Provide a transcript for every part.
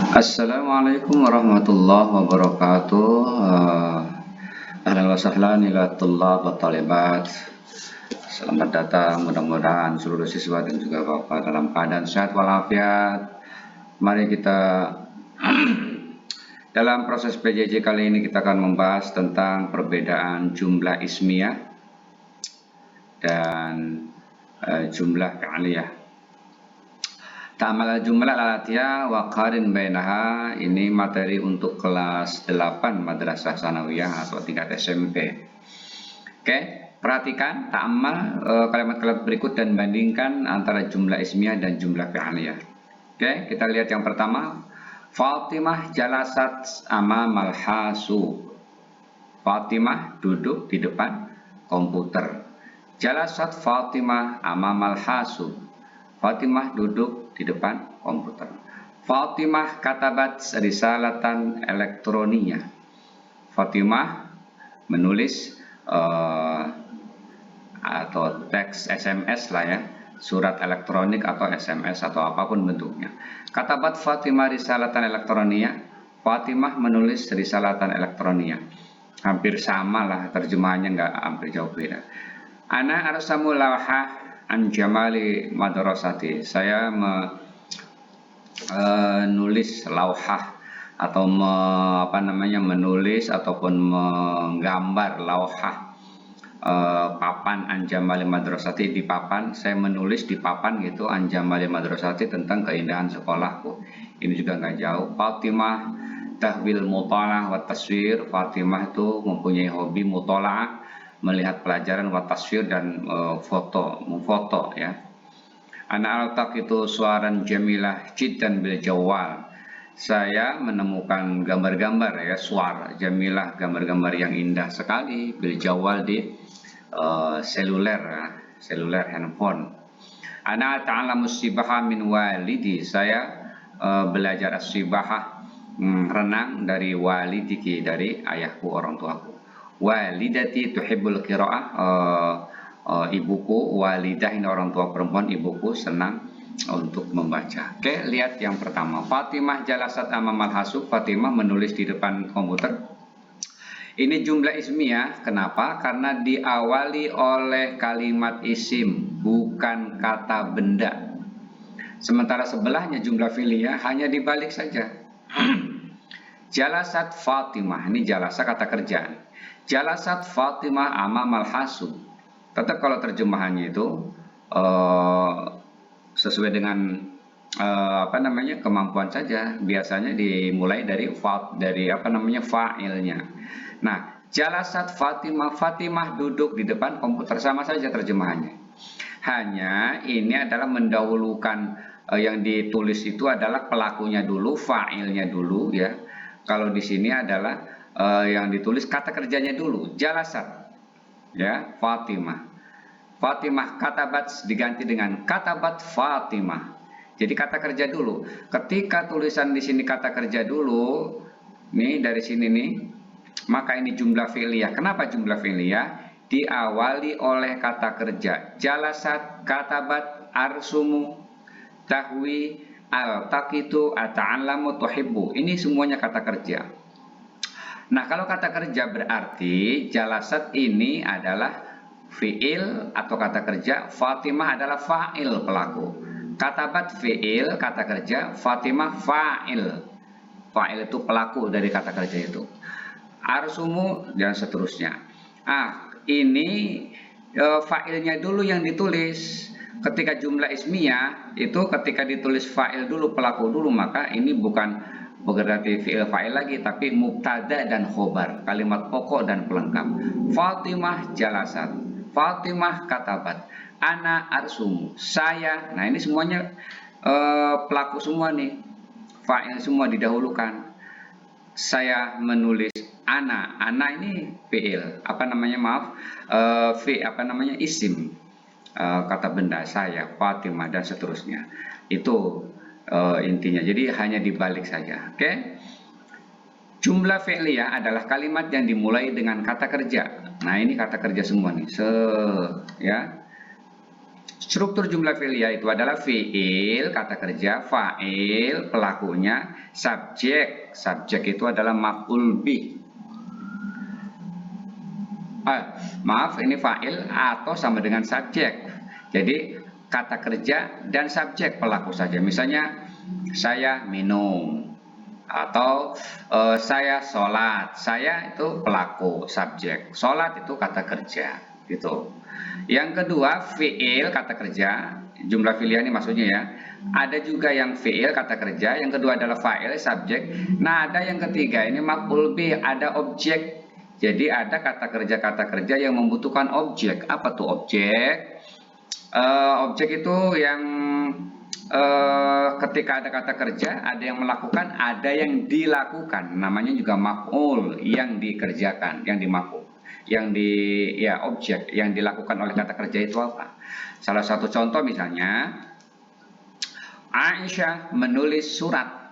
Assalamualaikum warahmatullahi wabarakatuh. Ahlan wa sahlan ila tullab wa talibat. Selamat datang, mudah-mudahan seluruh siswa dan juga bapak dalam keadaan sehat walafiat. Mari kita dalam proses PJJ kali ini kita akan membahas tentang perbedaan jumlah ismiyah dan jumlah fi'liyah. Ta'amal jumlah al-atiyah wa qarin bainaha, ini materi untuk kelas 8 madrasah sanawiyah atau tingkat SMP. Oke, perhatikan ta'amal kalimat-kalimat berikut dan bandingkan antara jumlah ismiyah dan jumlah fi'liyah. Oke, kita lihat yang pertama. Fatimah jalasat amamal hasub. Fatimah duduk di depan komputer. Jalasat Fatimah amamal hasub. Fatimah duduk di depan komputer. Fatimah katabat risalatan elektronia. Fatimah menulis atau teks SMS lah ya, surat elektronik atau SMS atau apapun bentuknya. Katabat Fatimah risalatan elektronia. Fatimah menulis risalatan elektronia. Hampir sama lah terjemahannya, nggak hampir jauh beda. Ana arsamu lawhah an jamali madrasati. Saya menulis lauhah atau menulis ataupun menggambar lauhah, papan an jamali madrasati, di papan. Saya menulis di papan gitu, an jamali madrasati, tentang keindahan sekolahku. Ini juga nggak jauh. Fatimah tahwil mutalaah wa taswir. Fatimah itu mempunyai hobi mutalaah, melihat pelajaran, wa taswir, dan memfoto ya. Ana altak itu suaran jamilah jiddan bil jawal. Saya menemukan gambar-gambar ya, suar jamilah, gambar-gambar yang indah sekali, bil jawal, di seluler handphone. Ana ta'alamu sibaha min walidi. Saya belajar as-sibahah, renang, dari walidiki, dari ayahku, orang tuaku. Walidati tuhibbul qiraah, ibuku. Walidah ini orang tua perempuan, ibuku senang untuk membaca. Oke, lihat yang pertama. Fatimah jalasat amamal hasub. Fatimah menulis di depan komputer. Ini jumlah ismiyah. Kenapa? Karena diawali oleh kalimat isim, bukan kata benda. Sementara sebelahnya jumlah fi'liyah hanya dibalik saja. Jalasat Fatimah, ini jalasa kata kerjaan. Jalasat Fatimah amamal hasub. Tetap kalau terjemahannya itu sesuai dengan kemampuan saja. Biasanya dimulai dari fa'ilnya. Nah, jalasat Fatimah, Fatimah duduk di depan komputer, sama saja terjemahannya. Hanya ini adalah mendahulukan, yang ditulis itu adalah pelakunya dulu, fa'ilnya dulu ya. Kalau di sini adalah yang ditulis kata kerjanya dulu, jalasat ya, Fatimah. Fatimah katabat diganti dengan katabat Fatimah. Jadi kata kerja dulu. Ketika tulisan di sini kata kerja dulu, nih dari sini nih, maka ini jumlah fi'liyah. Kenapa jumlah fi'liyah? Diawali oleh kata kerja. Jalasat, katabat, arsumu, tahwi, al-taqitu, ata'allamu, tuhibbu. Ini semuanya kata kerja. Nah, kalau kata kerja berarti jalasat ini adalah fi'il atau kata kerja, Fatimah adalah fa'il, pelaku. Katabat fi'il, kata kerja, Fatimah fa'il. Fa'il itu pelaku dari kata kerja itu. Arsumu dan seterusnya. Ini fa'ilnya dulu yang ditulis. Ketika jumlah ismiyah itu ketika ditulis fa'il dulu, pelaku dulu, maka ini bukan berarti fi'il fa'il lagi, tapi mubtada dan khobar, kalimat pokok dan pelengkap. Fatimah jalasat, Fatimah katabat, ana arsumu, saya. Nah, ini semuanya pelaku semua nih, fa'il semua didahulukan. Saya menulis ana ini fi'il, isim, kata benda, saya, Fatimah, dan seterusnya. Itu intinya. Jadi hanya dibalik saja. Oke. Jumlah fi'liyah adalah kalimat yang dimulai dengan kata kerja. Nah, ini kata kerja semua nih. Struktur jumlah fi'liyah itu adalah fi'il, kata kerja, fa'il, pelakunya, subjek. Subjek itu adalah maf'ul bih. Maaf, ini fa'il atau sama dengan subjek. Jadi kata kerja dan subjek pelaku saja. Misalnya saya minum atau saya sholat. Saya itu pelaku, subjek. Sholat itu kata kerja, gitu. Yang kedua, fi'il kata kerja, jumlah fi'liyah ini maksudnya ya. Ada juga yang fi'il kata kerja, yang kedua adalah fa'il subjek. Nah, ada yang ketiga ini maf'ul bih, ada objek. Jadi ada kata kerja yang membutuhkan objek. Apa tuh objek? Objek itu yang ketika ada kata kerja, ada yang melakukan, ada yang dilakukan. Namanya juga maf'ul, yang dikerjakan, yang dimaf'ul. Objek yang dilakukan oleh kata kerja itu apa? Salah satu contoh misalnya, Aisyah menulis surat.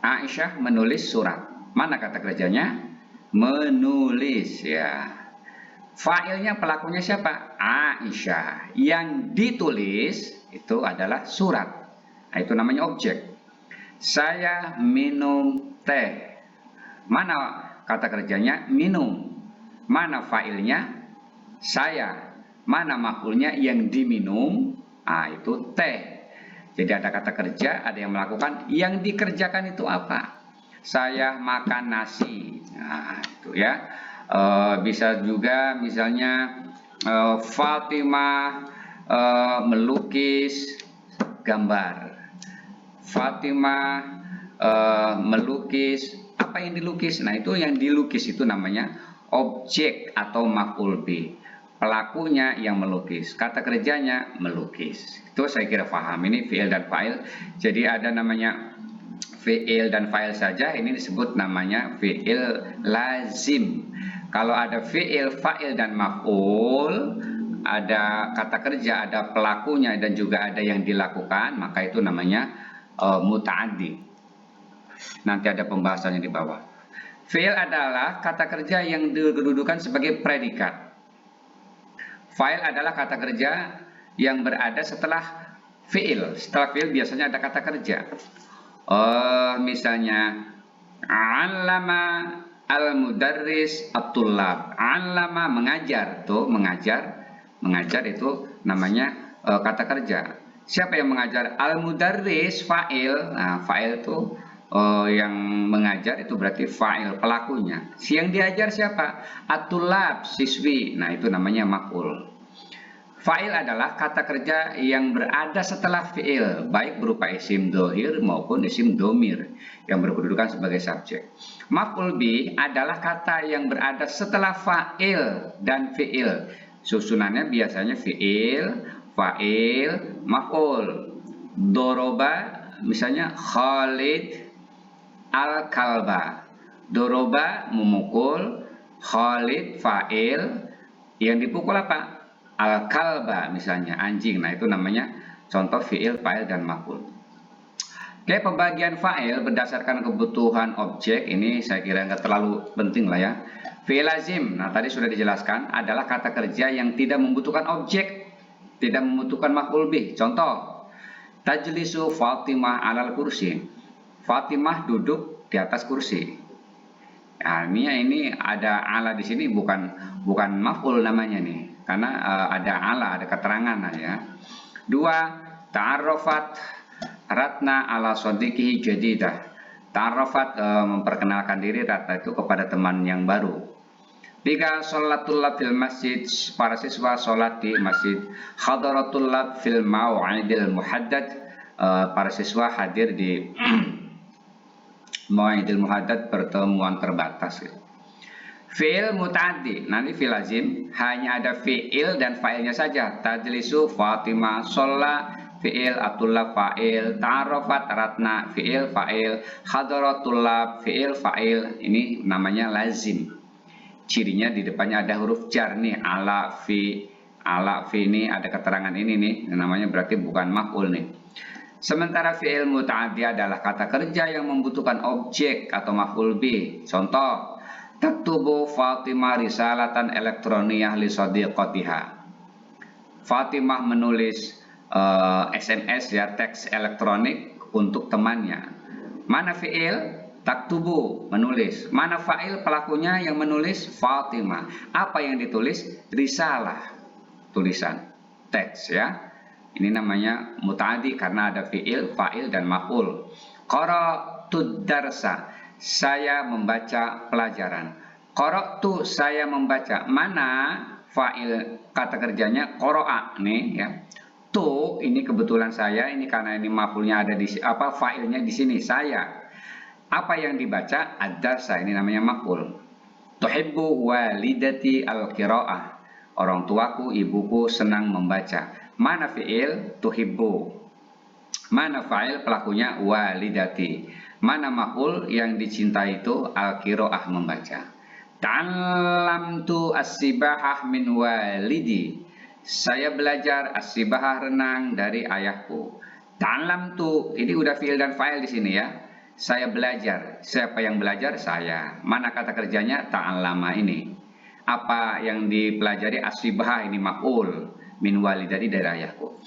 Aisyah menulis surat. Mana kata kerjanya? Menulis, ya. Fa'ilnya, pelakunya siapa? Aisyah. Yang ditulis itu adalah surat. Nah, itu namanya objek. Saya minum teh. Mana kata kerjanya? Minum. Mana fa'ilnya? Saya. Mana maf'ulnya? Yang diminum? Itu teh. Jadi ada kata kerja, ada yang melakukan. Yang dikerjakan itu apa? Saya makan nasi. Nah, itu ya. Bisa juga misalnya Fatimah melukis gambar. Fatimah melukis, apa yang dilukis? Nah, itu yang dilukis itu namanya objek atau maf'ul bih. Pelakunya yang melukis, kata kerjanya melukis. Itu saya kira paham. Ini fi'il dan fa'il. Jadi ada namanya fi'il dan fa'il saja, ini disebut namanya fi'il lazim. Kalau ada fi'il, fa'il dan maf'ul, ada kata kerja, ada pelakunya dan juga ada yang dilakukan, maka itu namanya muta'addi. Nanti ada pembahasannya di bawah. Fi'il adalah kata kerja yang dikedudukan sebagai predikat. Fa'il adalah kata kerja yang berada setelah fi'il. Setelah fi'il biasanya ada kata kerja. Misalnya 'allama al-mudarris at-tullab. 'Allama mengajar, tuh mengajar itu namanya kata kerja. Siapa yang mengajar? Al-mudarris fa'il. Nah, fa'il itu yang mengajar itu berarti fa'il, pelakunya. Yang diajar siapa? At-tullab, siswi. Nah, itu namanya maf'ul. Fa'il adalah kata kerja yang berada setelah fi'il, baik berupa isim dhohir maupun isim domir yang berkedudukan sebagai subjek. Maf'ul bih adalah kata yang berada setelah fa'il dan fi'il. Susunannya biasanya fi'il, fa'il, maf'ul. Doroba misalnya Khalid al-kalba. Doroba memukul, Khalid fa'il, yang dipukul apa? Al-kalba misalnya, anjing. Nah, itu namanya contoh fi'il, fa'il, dan maf'ul. Oke, pembagian fa'il berdasarkan kebutuhan objek ini saya kira nggak terlalu penting lah ya. Fi'il lazim, nah tadi sudah dijelaskan, adalah kata kerja yang tidak membutuhkan objek, tidak membutuhkan maf'ul bih. Contoh, tajlisu Fatimah alal kursi. Fatimah duduk di atas kursi. Nah, ini ada ala di sini, bukan maf'ul namanya nih. Karena ada ala, ada keterangan ya. 2. Ta'arrafat Ratna ala sodiqihi jadidah. Ta'arrafat memperkenalkan diri Ratna itu kepada teman yang baru. 3. Sholatul lab fil masjid. Para siswa sholat di masjid. Hadaratul lab fil mau'idil muhaddad. Para siswa hadir di mau'idil muhaddad, pertemuan terbatas gitu. Fi'il muta'addi, nanti fi'il lazim hanya ada fi'il dan fa'ilnya saja. Tajlisu Fatimah, sholla fi'il, atullab fa'il, ta'arrafat ratna fi'il fa'il, hadaratullab fi'il fa'il. Ini namanya lazim. Cirinya di depannya ada huruf jar nih, ala fi ini ada keterangan ini nih, namanya berarti bukan maf'ul nih. Sementara fi'il muta'addi adalah kata kerja yang membutuhkan objek atau maf'ul bih. Contoh, taktubu Fatimah risalatan elektroniyah li sadiqatiha. Fatimah menulis SMS ya, teks elektronik untuk temannya. Mana fi'il? Taktubu, menulis. Mana fa'il? Pelakunya yang menulis Fatimah. Apa yang ditulis? Risalah, tulisan, teks ya. Ini namanya muta'addi karena ada fi'il, fa'il dan maf'ul. Qara'tud darsa, saya membaca pelajaran. Qara'tu, saya membaca. Mana fa'il kata kerjanya? Qara'a nih ya. Tu ini kebetulan saya, ini karena ini maf'ulnya ada di apa, fa'ilnya di sini saya. Apa yang dibaca? Ad-darsa, ini namanya maf'ul. Tuhibbu walidati al-qira'ah, orang tuaku, ibuku senang membaca. Mana fi'il? Tuhibbu. Mana fa'il? Pelakunya walidati. Mana maf'ul? Yang dicintai itu al-qira'ah, membaca. Ta'allamtu as-sibahah min walidi, saya belajar as-sibahah, renang, dari ayahku. Ta'allamtu, ini udah fi'il dan fa'il di sini ya. Saya belajar. Siapa yang belajar? Saya. Mana kata kerjanya? Ta'allama ini. Apa yang dipelajari? As-sibahah, ini maf'ul. Min walidati, dari ayahku.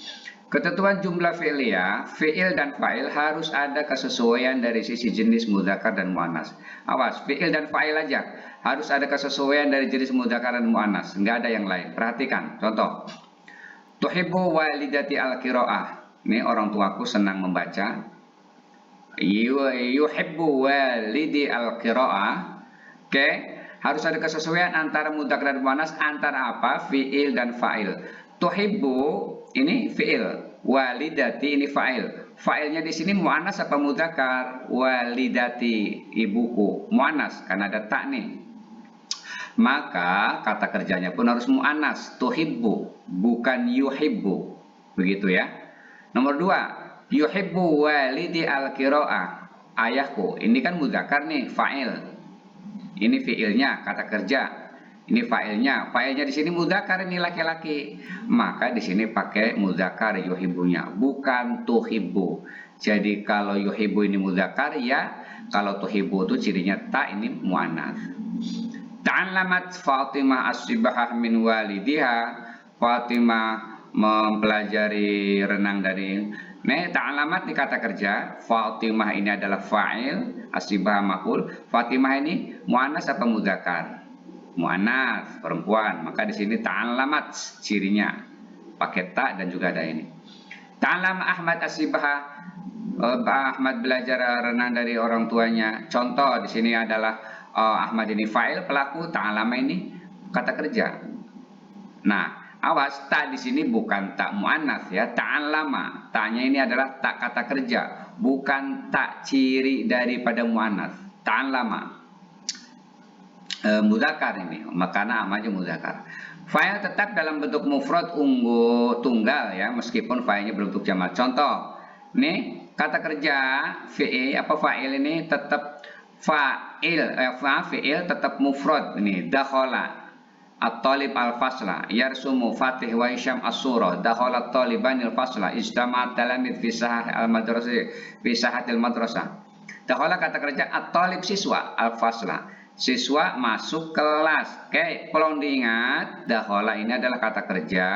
Ketentuan jumlah fi'liyah, fi'il dan fa'il harus ada kesesuaian dari sisi jenis mudzakkar dan muannas. Awas, fi'il dan fa'il aja harus ada kesesuaian dari jenis mudzakkar dan muannas, nggak ada yang lain. Perhatikan, contoh. Tuhibbu walidati al-qira'ah. Ini orang tuaku senang membaca. Yuhibbu walidi al-qira'ah. Oke, harus ada kesesuaian antara mudzakkar dan muannas, antara apa? Fi'il dan fa'il. Tuhibbu ini fi'il, walidati ini fa'il. Fa'ilnya di sini muannas apa mudzakkar? Walidati, ibuku. Muannas karena ada ta nih. Maka kata kerjanya pun harus muannas, tuhibbu, bukan yuhibbu. Begitu ya. Nomor 2, yuhibbu walidi al-qira'ah, ayahku. Ini kan mudzakkar nih, fa'il. Ini fi'ilnya, kata kerja. Ini fa'ilnya. Fa'ilnya di sini mudzakkar, ini laki-laki. Maka di sini pakai mudzakkar yuhibbunya, bukan tuhibbu. Jadi kalau yuhibbu ini mudzakkar ya, kalau tuhibbu itu cirinya ta, ini muannas. Ta'allamat Fatimah as-sibahah min walidiha. Fatimah mempelajari renang dari. Nah, ta'allamat di kata kerja. Fatimah ini adalah fa'il, as-sibahah maf'ul. Fatimah ini muannas apa mudzakkar? Muannas, perempuan. Maka di sini ta'allamat cirinya pakai ta dan juga ada ini. Ta'allama Ahmad as-sibahah. Ahmad belajar renang dari orang tuanya. Contoh di sini adalah Ahmad ini fa'il, pelaku, ta'allama ini kata kerja. Nah, awas, ta di sini bukan ta muannas ya, ta'allama. Ta-nya ini adalah ta kata kerja, bukan ta ciri daripada muannas. Ta'allama. Mudzakkar ini, makanya aja mudzakkar. Fa'il tetap dalam bentuk mufrad tunggal ya, meskipun fa'ilnya berbentuk jamak. Contoh, nih kata kerja fi'il apa fa'il ini tetap fi'il tetap mufrad. Ini dakhala at-talib al-fasla, yarsumu Fatih wa Hisham as-surah, dakhala at-taliban al-fasla, ijtama'at talamid fi sahah al-madrasah, fi sahatil madrasah. Dakhala kata kerja at-talib siswa, al-fasla siswa masuk kelas. Oke, perlu diingat, dakhala ini adalah kata kerja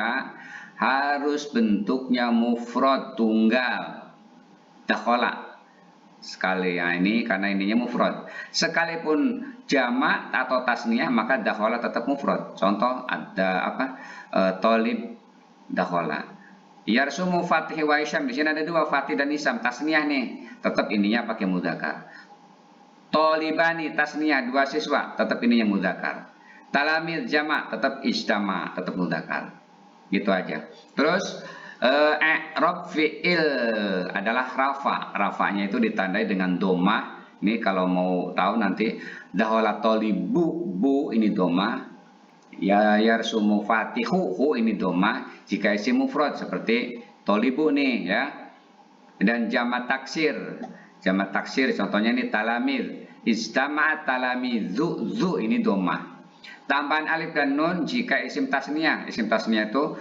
harus bentuknya mufrad tunggal. Dakhala sekali ya, ini karena ininya mufrad. Sekalipun jamak atau tasniyah maka dakhala tetap mufrad. Contoh ada apa? Thalib dakhala. Yarsumu Fatih wa Hisham, di sini ada dua, Fatih dan Hisham, tasniyah nih, tetap ininya pakai mudzakkar. Thalibani tasniyah, dua siswa, tetap ininya mudzakkar. Talamid jamak, tetap ijtama, tetap mudzakkar. Gitu aja. Terus i'rab fi'il adalah rafa. Rafanya itu ditandai dengan domah. Ini kalau mau tahu nanti, dakhala talibu, bu ini domah. Ya yarsumu fatihu, hu ini domah. Jika isim mufrad seperti talibu nih ya. Dan jamak taksir. Jamak taksir contohnya ini talamid. Ijtama'a talamidzu, zu ini domah. Tambahan alif dan nun jika isim tasniyah. Isim tasniyah itu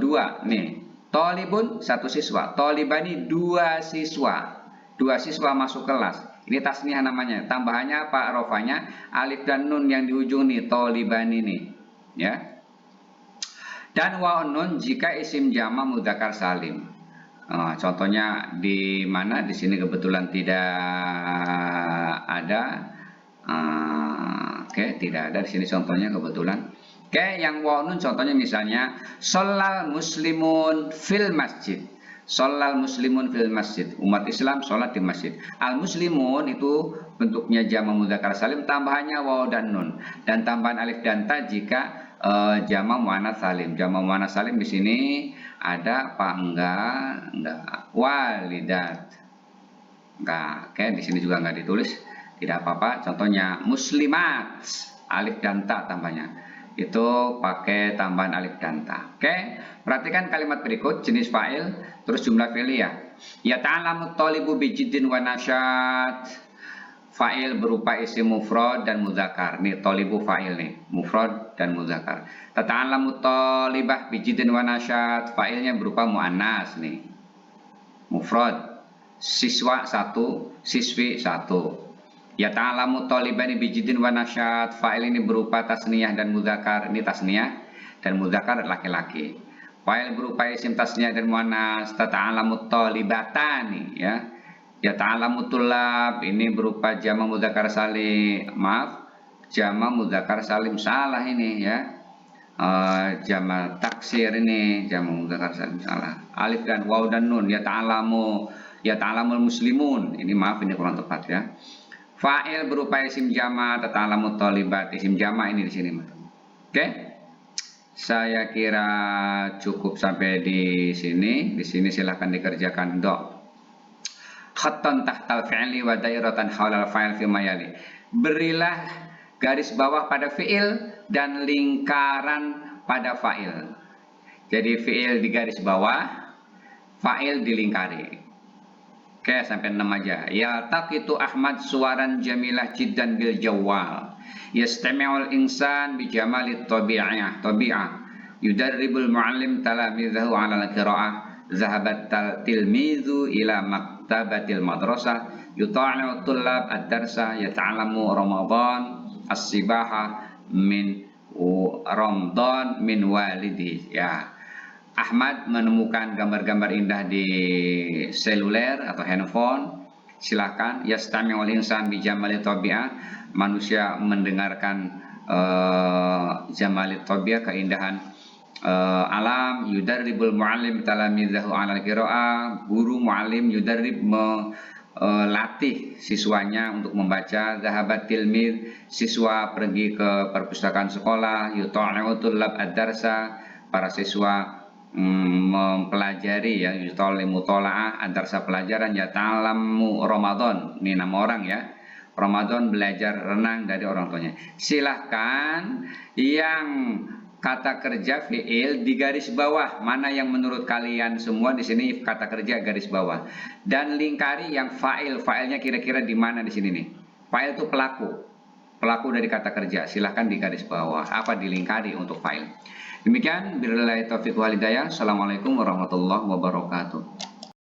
dua nih. Thalibun satu siswa, thalibani dua siswa. Dua siswa masuk kelas. Ini tasniyah namanya. Tambahannya apa? Rofanya alif dan nun yang di ujung nih, thalibani nih. Ya. Dan waw nun jika isim jama mudzakkar salim. Contohnya di mana? Di sini kebetulan tidak ada. Oke, tidak ada di sini contohnya kebetulan. Oke, yang waw nun contohnya misalnya sholal muslimun fil masjid. Sholal muslimun fil masjid. Umat Islam sholat di masjid. Al muslimun itu bentuknya jama mudzakkar salim, tambahannya waw dan nun, dan tambahan alif dan ta jika jama muannats salim. Jama muannats salim di sini ada apa? Enggak. Walidat. Enggak. Oke, di sini juga enggak ditulis. Tidak apa-apa. Contohnya muslimat, alif dan ta tambahnya. Itu pakai tambahan alif dan ta. Oke, perhatikan kalimat berikut, jenis fa'il, terus jumlah fi'liyah. Ya ta'alamu thalibu bijiddin wa nasyat. Fa'il berupa isim mufrad dan mudzakkar. Nih thalibu fa'il nih, mufrad dan mudzakkar. Ta'alamu thalibah bijiddin wa nasyat. Fa'ilnya berupa muannas nih. Mufrad. Siswa 1, siswi 1. Ya ta'alamu thalibani bijiddin wa nasyat. Fa'il ini berupa tasniyah dan mudzakkar. Ini tasniyah dan mudzakkar laki-laki. Fa'il berupa isim tasniyah dan muannas. Ta'alamu thalibatani ya. Ya ta'alamu tullab ini berupa jama mudzakkar salim. Maaf, jama mudzakkar salim, salah ini ya. Jama taksir ini, jama mudzakkar salim salah. Alif dan waw dan nun. Ya ta'alamul muslimun. Ini maaf, ini kurang tepat ya. Fa'il berupa isim jama, ta'alamu thalibat, isim jama ini di sini. Oke? Saya kira cukup sampai di sini. Di sini silahkan dikerjakan dok. Khattan tahtal fi'li wa dairatan haulal fa'il fi mayali. Berilah garis bawah pada fi'il dan lingkaran pada fa'il. Jadi fi'il di garis bawah, fa'il dilingkari. Oke, sampai 6 aja. Ya taqitu Ahmad suwaran jamilah jiddan bil jawwal. Yastami'ul insan bi jamalit tabi'ah. Yudarribul muallim talamizahu 'ala al-qira'ah. Zahabat tilmizu ila maktabatil madrasah. Yuta'alu tullab ad-darsa. Yata'alamu Ramadan as-sibaha min Ramadan min walidi. Ya. Ahmad menemukan gambar-gambar indah di seluler atau handphone. Silahkan. Yastami'ul insan bi jamalit tabi'ah. Manusia mendengarkan jamalit tabi'ah, keindahan alam. Yudarribul muallim talamizahu 'alal qira'ah. Guru muallim yudarrib melatih siswanya untuk membaca. Zahabat tilmid, siswa pergi ke perpustakaan sekolah. Yuta'u tullab ad-darsa, para siswa mempelajari ya. Yuta'limu tola'ah, ad-darsa pelajaran. Ya ta'alamu Ramadan, ini nama orang ya. Ramadan belajar renang dari orang tuanya. Silahkan yang kata kerja fi'il di garis bawah, mana yang menurut kalian semua di sini kata kerja garis bawah, dan lingkari yang fa'il. Fa'ilnya kira-kira di mana di sini nih? Fa'il itu pelaku dari kata kerja. Silahkan di garis bawah apa dilingkari untuk fa'il. Demikian, billahi taufiq wal hidayah. Assalamualaikum warahmatullahi wabarakatuh.